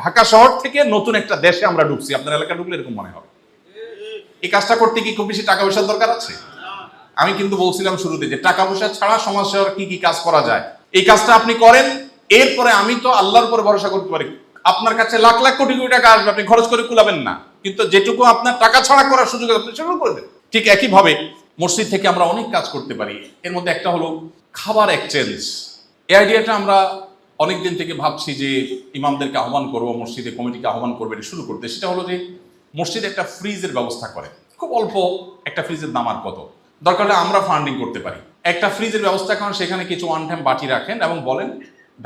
ঢাকা শহর থেকে নতুন একটা দেশে আমরা ঢুকছি, আপনার এলাকা ঢুকলে এরকম মনে হবে। এই কাজটা করতে কি খুব বেশি টাকা পয়সার দরকার আছে? আমি কিন্তু বলছিলাম শুরুতে যে টাকা পয়সা ছাড়া সমাজ সেবার কি কি কাজ করা যায়, এই কাজটা আপনি করেন। এরপরে আমি তো আল্লাহর উপর ভরসা করতে পারি, আপনার কাছে লাখ লাখ কোটি কোটি টাকা আসবে, আপনি খরচ করে কুলাবেন না, কিন্তু যেটুকু আপনার টাকা ছাড়া করার সুযোগ আপনি সেগুলো করে দেন। ঠিক একইভাবে মসজিদ থেকে আমরা অনেক কাজ করতে পারি। এর মধ্যে একটা হলো খাবার এক্সচেঞ্জ। এই আইডিয়াটা আমরা অনেকদিন থেকে ভাবছি যে ইমামদেরকে আহ্বান করবো, মসজিদে কমিটিকে আহ্বান করবে শুরু করতে। সেটা হলো যে মসজিদে একটা ফ্রিজের ব্যবস্থা করে, খুব অল্প একটা ফ্রিজের দাম আর কত, দরকার হলে আমরা ফান্ডিং করতে পারি। একটা ফ্রিজের ব্যবস্থা করেন, সেখানে কিছু ওয়ান টাইম বাটি রাখেন এবং বলেন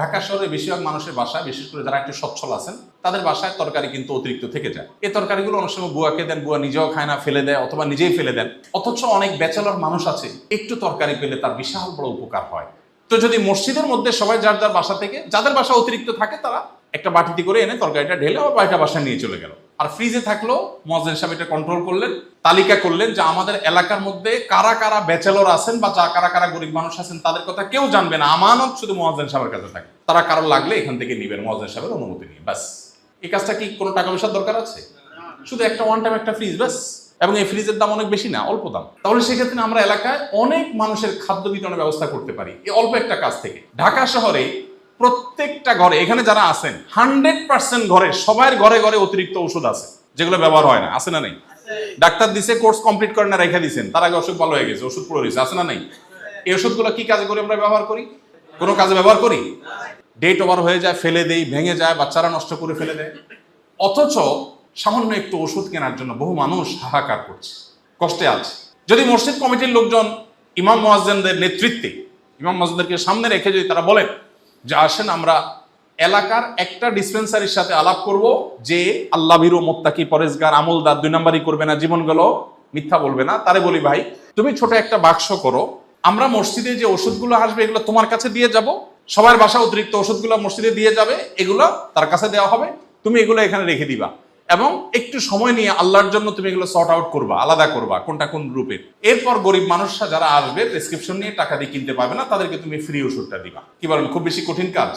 ঢাকা শহরে বেশিরভাগ মানুষের বাসায়, বিশেষ করে যারা একটু সচ্ছল আছেন তাদের বাসায় তরকারি কিন্তু অতিরিক্ত থেকে যায়। এই তরকারিগুলো অনেক সময় বুয়াকে দেন, বুয়া নিজেও খায় না, ফেলে দেয় অথবা নিজেই ফেলে দেন। অথচ অনেক ব্যাচেলর মানুষ আছে, একটু তরকারি পেলে তার বিশাল বড় উপকার হয়। তো যদি মসজিদের মধ্যে সবাই যার যার বাসা থেকে, যাদের বাসা অতিরিক্ত থাকে তারা একটা বাটিতে করে এনে তরকারিটা ঢেলে আবার বাড়িটা বাসায় নিয়ে চলে গেল। আর ফ্রিজে থাকলো, মুয়াজ্জিন সাহেব এটা কন্ট্রোল করলেন, তালিকা করলেন যে আমাদের এলাকার মধ্যে কারা কারা ব্যাচেলর আছেন বা কারা কারা গরিব মানুষ আছেন, তাদের কথা কেউ জানবে না, আমানত শুধু মুয়াজ্জিন সাহেবের কাছে থাকে। তারা কারো লাগলে এখান থেকে নিবেন মুয়াজ্জিন সাহেবের অনুমতি নিয়ে, ব্যাস। এই কাজটা কি কোনো টাকা পয়সার দরকার আছে? শুধু একটা ওয়ান টাইম একটা ফ্রিজ, ব্যাস। এবং এই ফ্রিজের দাম অনেক বেশি না, অল্প দাম। তাহলে সেক্ষেত্রে আমরা এলাকায় অনেক মানুষের খাদ্য বিতরণের ব্যবস্থা করতে পারি এই অল্প একটা কাজ থেকে। ঢাকা শহরে প্রত্যেকটা ঘরে, এখানে যারা আছেন 100% ঘরে, সবার ঘরে ঘরে অতিরিক্ত ওষুধ আছে যেগুলো ব্যবহার হয় না, আছে না নেই? ডাক্তার দিছে, কোর্স কমপ্লিট করে না রেখে দিয়েছেন, তার আগে অসুখ ভালো হয়ে গেছে, ওষুধ পড়ে রয়েছে, আছে না নেই? এই ওষুধগুলো কি কাজে করে আমরা ব্যবহার করি? কোনো কাজে ব্যবহার করি? ডেট ওভার হয়ে যায়, ফেলে দেই, ভেঙে যায়, বাচ্চারা নষ্ট করে ফেলে দেয়। অথচ সামান্য একটু ওষুধ কেনার জন্য বহু মানুষ হাহাকার করছে, কষ্টে আছে। যদি মসজিদ কমিটির লোকজন ইমাম মুয়াজ্জিনদের নেতৃত্বে, ইমাম মুয়াজ্জিনদেরকে সামনে রেখে যদি তারা বলেন যে আসেন আমরা এলাকার একটা ডিসপেন্সারির সাথে আলাপ করব যে আল্লাহ ভীরু, মুত্তাকি, পরেজগার, আমলদার, 2 নাম্বারই করবে না, জীবন গেল মিথ্যা বলবে না, তারে বলি ভাই তুমি ছোট একটা বাক্স করো, আমরা মসজিদে যে ওষুধগুলো আসবে এগুলো তোমার কাছে দিয়ে যাব, সবার বাসা অতিরিক্ত ওষুধগুলো মসজিদে দিয়ে যাবে, এগুলো তার কাছে দেওয়া হবে, তুমি এগুলো এখানে রেখে দিবা এবং একটু সময় নিয়ে আল্লাহর জন্য তুমি এগুলো সর্ট আউট করবা, আলাদা করবা কোনটা কোন রূপের। এরপর গরিব মানুষরা যারা আসবে প্রেসক্রিপশন নিয়ে টাকা দিয়ে কিনতে পারবে না, তাদেরকে তুমি ফ্রি ওষুধটা দিবা। কি বলেন, খুব বেশি কঠিন কাজ?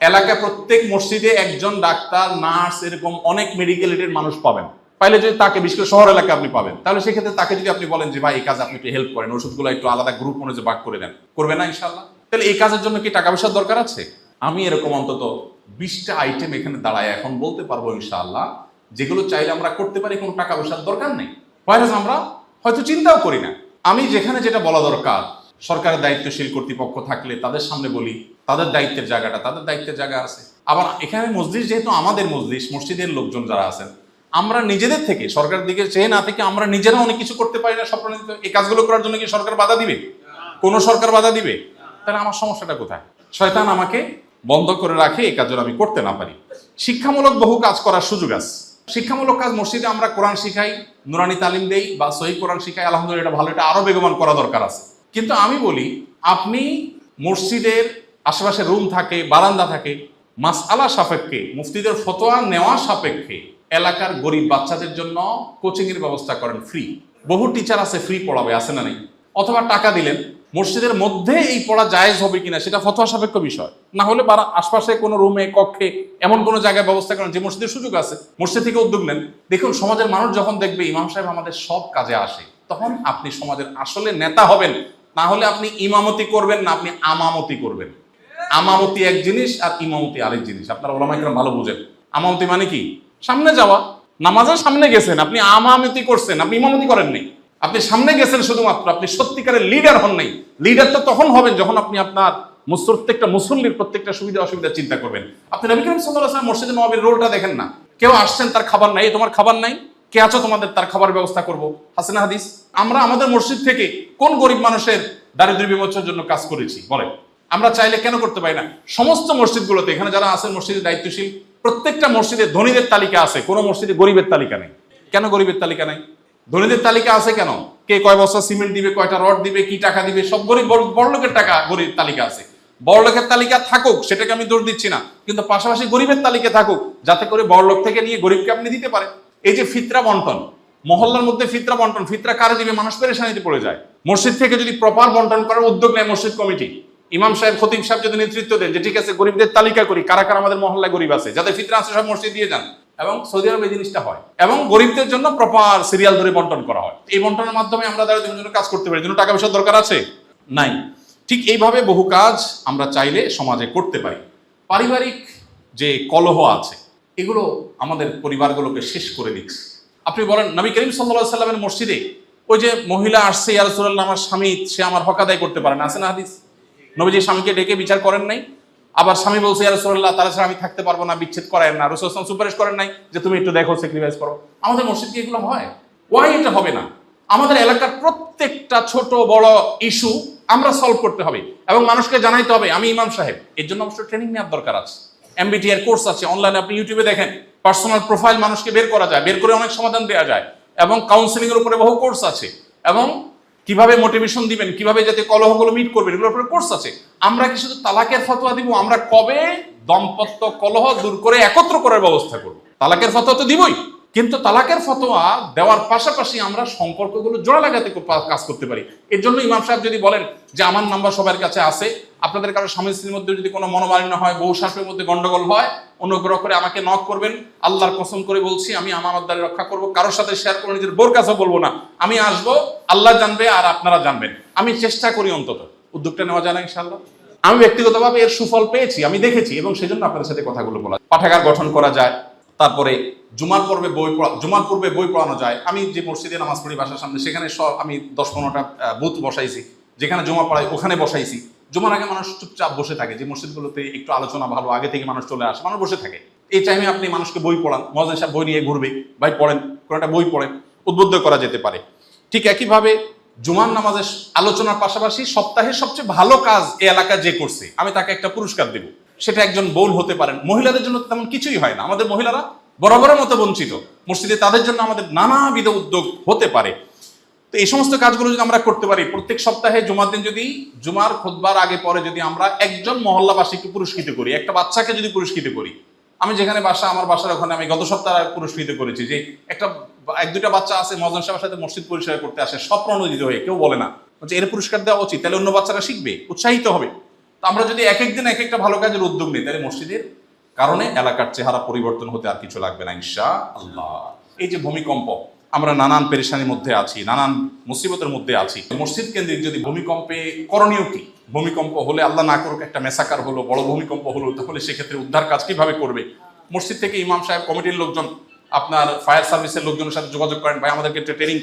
এলাকা প্রত্যেক মসজিদে একজন ডাক্তার, নার্স, এরকম অনেক মেডিকেল এডের মানুষ পাবেন। পাইলে যদি তাকে, বিশেষ করে শহর এলাকা আপনি পাবেন, তাহলে সেক্ষেত্রে তাকে যদি আপনি বলেন যে ভাই এই কাজ আপনি একটু হেল্প করেন, ওষুধগুলো একটু আলাদা গ্রুপ অনুযায়ী ভাগ করে দেন, করবে না ইনশাআল্লাহ? তাহলে এই কাজের জন্য কি টাকা পয়সার দরকার আছে? আমি এরকম অন্তত 20টা আইটেম এখানে দাঁড়ায় এখন বলতে পারবো ইনশাআল্লাহ, যেগুলো চাইলে আমরা করতে পারি, কোনো টাকা পয়সার দরকার নেই। ভাইরাস আমরা হয়তো চিন্তাও করি না। আমি যেখানে যেটা বলা দরকার, সরকারের দায়িত্বশীল কর্তৃপক্ষ থাকলে তাদের সামনে বলি, তাদের দায়িত্বের জায়গাটা, তাদের দায়িত্বের জায়গা আছে। আবার এখানে মসজিদ যেহেতু আমাদের মসজিদ, মসজিদের লোকজন যারা আছেন, আমরা নিজেদের থেকে, সরকারের দিকে চেয়ে না থেকে আমরা নিজেরা অনেক কিছু করতে পারি না। স্বপ্ন এই কাজগুলো করার জন্য কি সরকার বাধা দিবে? কোন সরকার বাধা দিবে? তাহলে আমার সমস্যাটা কোথায়? শয়তান আমাকে বন্ধ করে রাখে এই কাজগুলো আমি করতে না পারি। শিক্ষামূলক বহু কাজ করার সুযোগ আছে। শিক্ষামূলক কাজ মসজিদে আমরা কোরআন শিখাই, নুরানি তালিম দেই বা সহিহ কোরআন শিখাই, আলহামদুলিল্লাহ এটা ভালো, এটা আরো বেগবান করা দরকার আছে। কিন্তু আমি বলি, আপনি মসজিদের আশেপাশে রুম থাকে, বারান্দা থাকে, মাসআলা সাপেক্ষে, মুফতিদের ফতোয়া নেওয়া সাপেক্ষে এলাকার গরিব বাচ্চাদের জন্য কোচিং এর ব্যবস্থা করেন ফ্রি। বহু টিচার আছে ফ্রি পড়াবে, আছে না নেই? অথবা টাকা দিলেন, মসজিদের মধ্যে এই পড়া জায়েজ হবে কিনা সেটা ফতোয়া সাপেক্ষ বিষয়, না হলে আশপাশে কোনো রুমে, কক্ষে, এমন কোনো জায়গায় ব্যবস্থা করেন যে মসজিদের সুযোগ আছে, মসজিদ থেকে উদ্যোগ নেন। দেখুন, সমাজের মানুষ যখন দেখবে ইমাম সাহেব আমাদের সব কাজে আসে, তখন আপনি সমাজের আসলে নেতা হবেন। না হলে আপনি ইমামতি করবেন না, আপনি আমামতি করবেন। আমামতি এক জিনিস আর ইমামতি আরেক জিনিস, আপনারা ওলামায়ে কেরাম ভালো বুঝেন। আমামতি মানে কি? সামনে যাওয়া। নামাজের সামনে গেছেন, আপনি আমামতি করছেন, আপনি ইমামতি করেননি। আপনি সামনে গেছেন শুধুমাত্র, আপনি সত্যিকারের লিডার হন নাই। লিডার তো তখন হবেন যখন আপনি আপনার প্রত্যেকটা মুসল্লির প্রত্যেকটা সুবিধা অসুবিধা চিন্তা করবেন। আপনি নবী করিম সাল্লাল্লাহু আলাইহি ওয়াসাল্লাম মসজিদে নববীর রোলটা দেখেন না? কেউ আসছেন, তার খাবার নাই, তোমার খাবার নাই, কে আছো তোমাদের, তার খাবার ব্যবস্থা করবো, হাসানা হাদিস। আমরা আমাদের মসজিদ থেকে কোন গরিব মানুষের দারিদ্র্য বিমোচনের জন্য কাজ করেছি বলেন? আমরা চাইলে কেন করতে পারি না? সমস্ত মসজিদগুলোতে, এখানে যারা আছেন মসজিদের দায়িত্বশীল, প্রত্যেকটা মসজিদে ধনীদের তালিকা আছে, কোনো মসজিদে গরিবের তালিকা নেই। কেন গরিবের তালিকা নেই? ধনীদের তালিকা আছে কেন? কে কয় বস্তা সিমেন্ট দিবে, কয়টা রড দিবে, কি টাকা দিবে, সব গরিব, বড় লোকের টাকা গরিব তালিকা আছে। বড় লোকের তালিকা থাকুক, সেটাকে আমি দোষ দিচ্ছি না, কিন্তু পাশাপাশি গরিবের তালিকা থাকুক, যাতে করে বড় লোক থেকে নিয়ে গরিবকে আপনি দিতে পারেন। এই যে ফিতরা বন্টন, মহল্লার মধ্যে ফিতরা বন্টন, ফিতরা কারে দিবে? মানুষ পেরেশানিতে পড়ে যায়। মসজিদ থেকে যদি প্রপার বন্টন করার উদ্যোগ নেয় মসজিদ কমিটি, ইমাম সাহেব, খতিব সাহেব যদি নেতৃত্ব দেন যে ঠিক আছে গরিবদের তালিকা করি, কারা কারা আমাদের মহল্লায় গরিব আছে, যাদের ফিতরা আছে সব মসজিদ দিয়ে যান, এবং সৌদি আরবে এই জিনিসটা হয়, এবং গরিবদের জন্য প্রপার সিরিয়াল ধরে বন্টন করা হয়। এই বন্টনের মাধ্যমে আমরা দারিদ্রের জন্য কাজ করতে পারি, জন্য টাকা পয়সার দরকার আছে নাই। ঠিক এইভাবে বহু কাজ আমরা চাইলে সমাজে করতে পারি। পারিবারিক যে কলহ আছে এগুলো আমাদের পরিবারগুলোকে শেষ করে দিচ্ছে। আপনি বলেন নবী করিম সাল্লাল্লাহু আলাইহি সাল্লামের মসজিদে ওই যে মহিলা আসছে, ইয়া রাসূলুল্লাহ আমার স্বামী, সে আমার হক আদায় করতে পারে না, আছে না হাদিস? নবীজি স্বামীকে ডেকে বিচার করেন নাই। আবার স্বামী বলছে ইয়া রাসূলুল্লাহ তারা ছাড়া আমি থাকতে পারবো না, বিচ্ছেদ করায়েন না। রাসূল সাল্লাল্লাহু আলাইহি ওয়াসাল্লাম সুপারিশ করেন নাই যে তুমি একটু দেখো, স্যাক্রিফাইস করো। আমাদের মসজিদে এগুলো হয়? ওয়াই এটা হবে না? আমাদের এলাকার প্রত্যেকটা ছোট বড় ইস্যু আমরা সলভ করতে হবে এবং মানুষকে জানাইতে হবে আমি ইমাম সাহেব। এর জন্য অবশ্যই ট্রেনিং নেওয়ার দরকার আছে। MBTI কোর্স আছে অনলাইনে, আপনি ইউটিউবে দেখেন, পার্সোনাল প্রোফাইল মানুষকে বের করা যায়, বের করে অনেক সমাধান দেওয়া যায়, এবং কাউন্সিলিং এর উপরে বহু কোর্স আছে, এবং কিভাবে মোটিভেশন দিবেন, কিভাবে যাতে কলহগুলো মিট করবেন, এগুলোর উপরে কোর্স আছে। আমরা কি শুধু তালাকের ফতোয়া দিব? আমরা কবে দাম্পত্য কলহ দূর করে একত্র করার ব্যবস্থা করব? তালাকের ফতোয়া তো দিবই, কিন্তু তালাকের ফতোয়া দেওয়ার পাশাপাশি আমরা সম্পর্কগুলো জোড়া লাগাতে কাজ করতে পারি। এর জন্য ইমাম সাহেব যদি বলেন যে আমার নাম্বার সবার কাছে আছে, আপনাদের কারো স্বামী স্ত্রীর মধ্যে যদি কোনো মনোমালিন্য হয়, বউ শাশুড়ির মধ্যে গন্ডগোল হয়, অনুগ্রহ করে আমাকে নক করবেন। আল্লাহর কসম করে বলছি আমি আমানতদারি রক্ষা করব, কারোর সাথে শেয়ার করে নিজের বোর কাছে বলবো না। আমি আসবো, আল্লাহ জানবে আর আপনারা জানবেন। আমি চেষ্টা করি অন্তত, উদ্যোগটা নেওয়া যায় না ইনশাআল্লাহ? আমি ব্যক্তিগতভাবে এর সুফল পেয়েছি, আমি দেখেছি, এবং সেজন্য আপনাদের সাথে কথাগুলো বলা। পাঠাগার গঠন করা যায়, তারপরে জুমার পূর্বে বই পড়ানো যায়। আমি যে মসজিদে নামাজ পড়ি বাসার সামনে, সেখানে আমি 10-15টা বুথ বসাইছি, যেখানে জুমা পড়াই ওখানে বসাইছি। জুমার আগে মানুষ চুপচাপ বসে থাকে, যে মসজিদগুলোতে একটু আলোচনা ভালো, আগে থেকে মানুষ চলে আসে, মানুষ বসে থাকে। এই টাইমে আপনি মানুষকে বই পড়ান, মুয়াজ্জিন সাহেব বই নিয়ে ঘুরবে, ভাই পড়েন, কোনো একটা বই পড়েন, উদ্বুদ্ধ করা যেতে পারে। ঠিক একইভাবে জুমার নামাজের আলোচনার পাশাপাশি সপ্তাহের সবচেয়ে ভালো কাজ এই এলাকা যে করছে আমি তাকে একটা পুরস্কার দেব। সেটা একজন বোন হতে পারেন। মহিলাদের জন্য তেমন কিছুই হয় না, আমাদের মহিলারা বরাবরের মতো বঞ্চিত মসজিদে, তাদের জন্য আমাদের নানাবিধ উদ্যোগ হতে পারে। তো এই সমস্ত কাজগুলো যদি আমরা করতে পারি, প্রত্যেক সপ্তাহে জুমার দিন যদি জুমার খুতবার আগে পরে যদি আমরা একজন মহল্লাবাসীকে পুরস্কৃত করি, একটা বাচ্চাকে যদি পুরস্কৃত করি, আমি যেখানে বাসা, আমার বাসার ওখানে আমি গত সপ্তাহে পুরস্কৃত করেছি যে এক দুইটা বাচ্চা আছে মুয়াজ্জিন সাহেবের সাথে মসজিদ পরিষ্কার করতে আসে, স্বপ্রণোদিত হয়ে, কেউ বলে না যে এর পুরস্কার দেওয়া উচিত, তাহলে অন্য বাচ্চারা শিখবে, উৎসাহিত হবে। তো আমরা যদি এক একদিন এক একটা ভালো কাজের উদ্যোগ নিই, তাহলে মসজিদের কারণে এলাকার চেহারা পরিবর্তন হতে আর কিছু লাগবে না ইনশাআল্লাহ। এই যে ভূমিকম্প, আমরা নানান পেরেশানির মধ্যে আছি, নানান মুসিবতের মধ্যে আছি, মসজিদ কেন্দ্রিক যদি ভূমিকম্পে করণীয় কি? ভূমিকম্প হলে, আল্লাহ না করুক একটা মেসাকার হলো, বড় ভূমিকম্প হলো, তাহলে সেক্ষেত্রে উদ্ধার কাজ কিভাবে করবে? মসজিদ থেকে ইমাম সাহেব, কমিটির লোকজন, আপনার ফায়ার সার্ভিসের লোকজনের সাথে যোগাযোগ করেন, ভাই আমাদেরকে একটা ট্রেনিং